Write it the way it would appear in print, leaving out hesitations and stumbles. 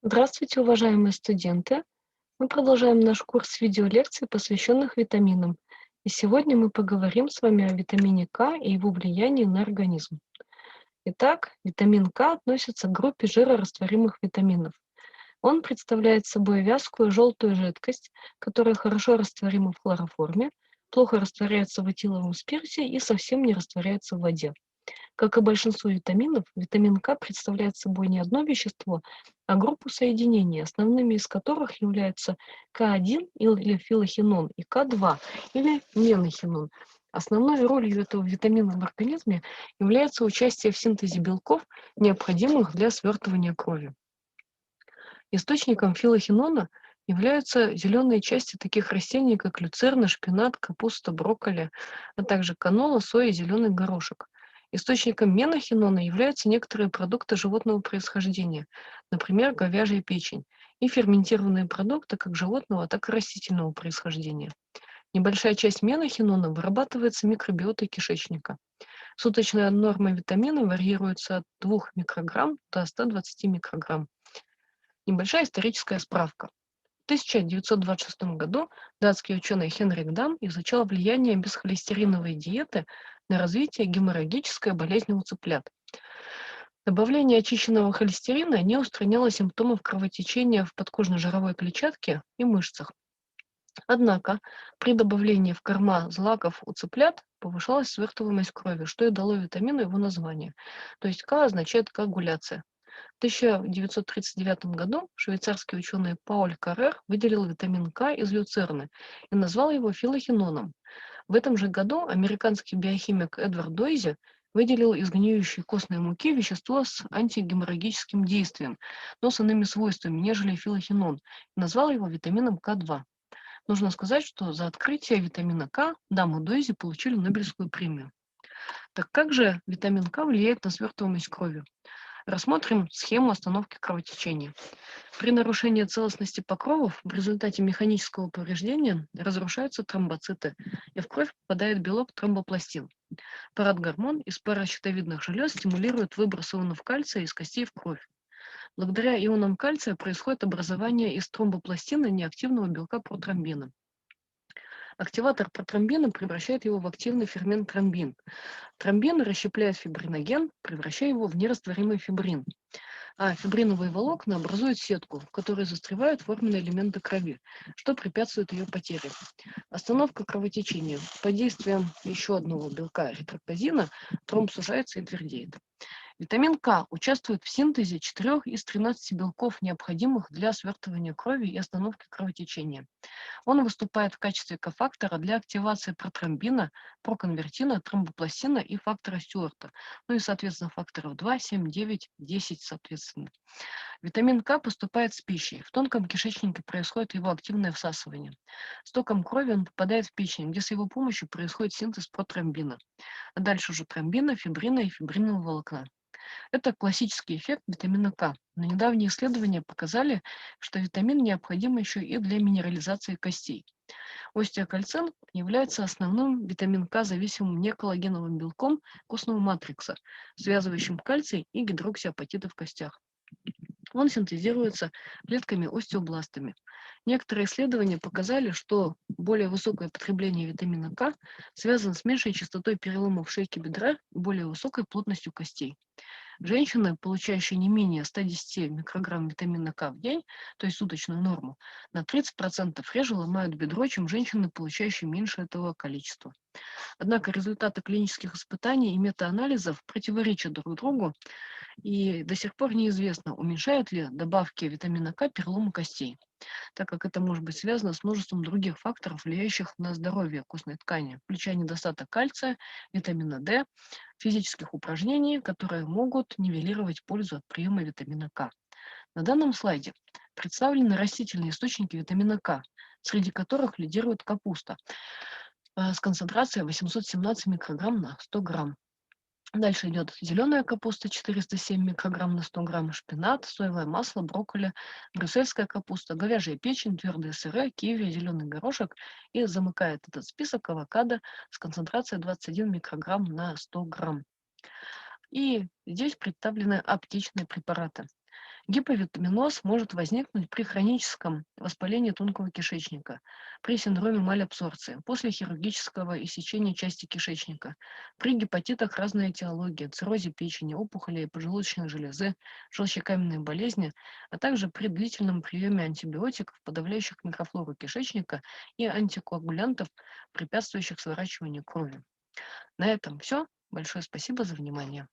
Здравствуйте, уважаемые студенты! Мы продолжаем наш курс видеолекций, посвященных витаминам. И сегодня мы поговорим с вами о витамине К и его влиянии на организм. Итак, витамин К относится к группе жирорастворимых витаминов. Он представляет собой вязкую желтую жидкость, которая хорошо растворима в хлороформе, плохо растворяется в этиловом спирте и совсем не растворяется в воде. Как и большинство витаминов, витамин К представляет собой не одно вещество, а группу соединений, основными из которых являются К1 или филохинон и К2 или менохинон. Основной ролью этого витамина в организме является участие в синтезе белков, необходимых для свертывания крови. Источником филохинона являются зеленые части таких растений, как люцерна, шпинат, капуста, брокколи, а также канола, соя и зеленый горошек. Источником менохинона являются некоторые продукты животного происхождения, например, говяжья печень, и ферментированные продукты как животного, так и растительного происхождения. Небольшая часть менохинона вырабатывается микробиотой кишечника. Суточная норма витамина варьируется от 2 микрограмм до 120 микрограмм. Небольшая историческая справка. В 1926 году датский ученый Хенрик Дам изучал влияние бесхолестериновой диеты на развитие геморрагической болезни у цыплят. Добавление очищенного холестерина не устраняло симптомов кровотечения в подкожно-жировой клетчатке и мышцах. Однако при добавлении в корма злаков у цыплят повышалась свертываемость крови, что и дало витамину его название. То есть К означает коагуляция. В 1939 году швейцарский ученый Пауль Каррер выделил витамин К из люцерны и назвал его филохиноном. В этом же году американский биохимик Эдвард Дойзи выделил из гниющей костной муки вещество с антигеморрагическим действием, но с иными свойствами, нежели филохинон, и назвал его витамином К2. Нужно сказать, что за открытие витамина К Дам и Дойзи получили Нобелевскую премию. Так как же витамин К влияет на свертываемость крови? Рассмотрим схему остановки кровотечения. При нарушении целостности покровов в результате механического повреждения разрушаются тромбоциты, и в кровь попадает белок тромбопластин. Парадгормон из паращитовидных желез стимулирует выброс ионов кальция из костей в кровь. Благодаря ионам кальция происходит образование из тромбопластина неактивного белка протромбина. Активатор протромбина превращает его в активный фермент тромбин. Тромбин расщепляет фибриноген, превращая его в нерастворимый фибрин. А фибриновые волокна образуют сетку, в которой застревают форменные элементы крови, что препятствует ее потере. Остановка кровотечения. Под действием еще одного белка ретрактозина тромб сужается и твердеет. Витамин К участвует в синтезе 4 из 13 белков, необходимых для свертывания крови и остановки кровотечения. Он выступает в качестве кофактора для активации протромбина, проконвертина, тромбопластина и фактора Стюарта, ну и, соответственно, факторов 2, 7, 9, 10, соответственно. Витамин К поступает с пищей. В тонком кишечнике происходит его активное всасывание. С током крови он попадает в печень, где с его помощью происходит синтез протромбина. А дальше уже тромбина, фибрина и фибринового волокна. Это классический эффект витамина К. Но недавние исследования показали, что витамин необходим еще и для минерализации костей. Остеокальцин является основным витамин К зависимым неколлагеновым белком костного матрикса, связывающим кальций и гидроксиапатиты в костях. Он синтезируется клетками-остеобластами. Некоторые исследования показали, что более высокое потребление витамина К связано с меньшей частотой переломов шейки бедра и более высокой плотностью костей. Женщины, получающие не менее 110 микрограмм витамина К в день, то есть суточную норму, на 30% реже ломают бедро, чем женщины, получающие меньше этого количества. Однако результаты клинических испытаний и метаанализов противоречат друг другу, и до сих пор неизвестно, уменьшают ли добавки витамина К переломы костей, так как это может быть связано с множеством других факторов, влияющих на здоровье костной ткани, включая недостаток кальция, витамина D, физических упражнений, которые могут нивелировать пользу от приема витамина К. На данном слайде представлены растительные источники витамина К, среди которых лидирует капуста с концентрацией 817 микрограмм на 100 грамм. Дальше идет зеленая капуста 407 микрограмм на 100 грамм, шпинат, соевое масло, брокколи, брюссельская капуста, говяжья печень, твердые сыры, киви, зеленый горошек. И замыкает этот список авокадо с концентрацией 21 микрограмм на 100 грамм. И здесь представлены аптечные препараты. Гиповитаминоз может возникнуть при хроническом воспалении тонкого кишечника, при синдроме малябсорбции, после хирургического иссечения части кишечника, при гепатитах разной этиологии, циррозе печени, опухолей поджелудочной железы, желчекаменной болезни, а также при длительном приеме антибиотиков, подавляющих микрофлору кишечника и антикоагулянтов, препятствующих сворачиванию крови. На этом все. Большое спасибо за внимание.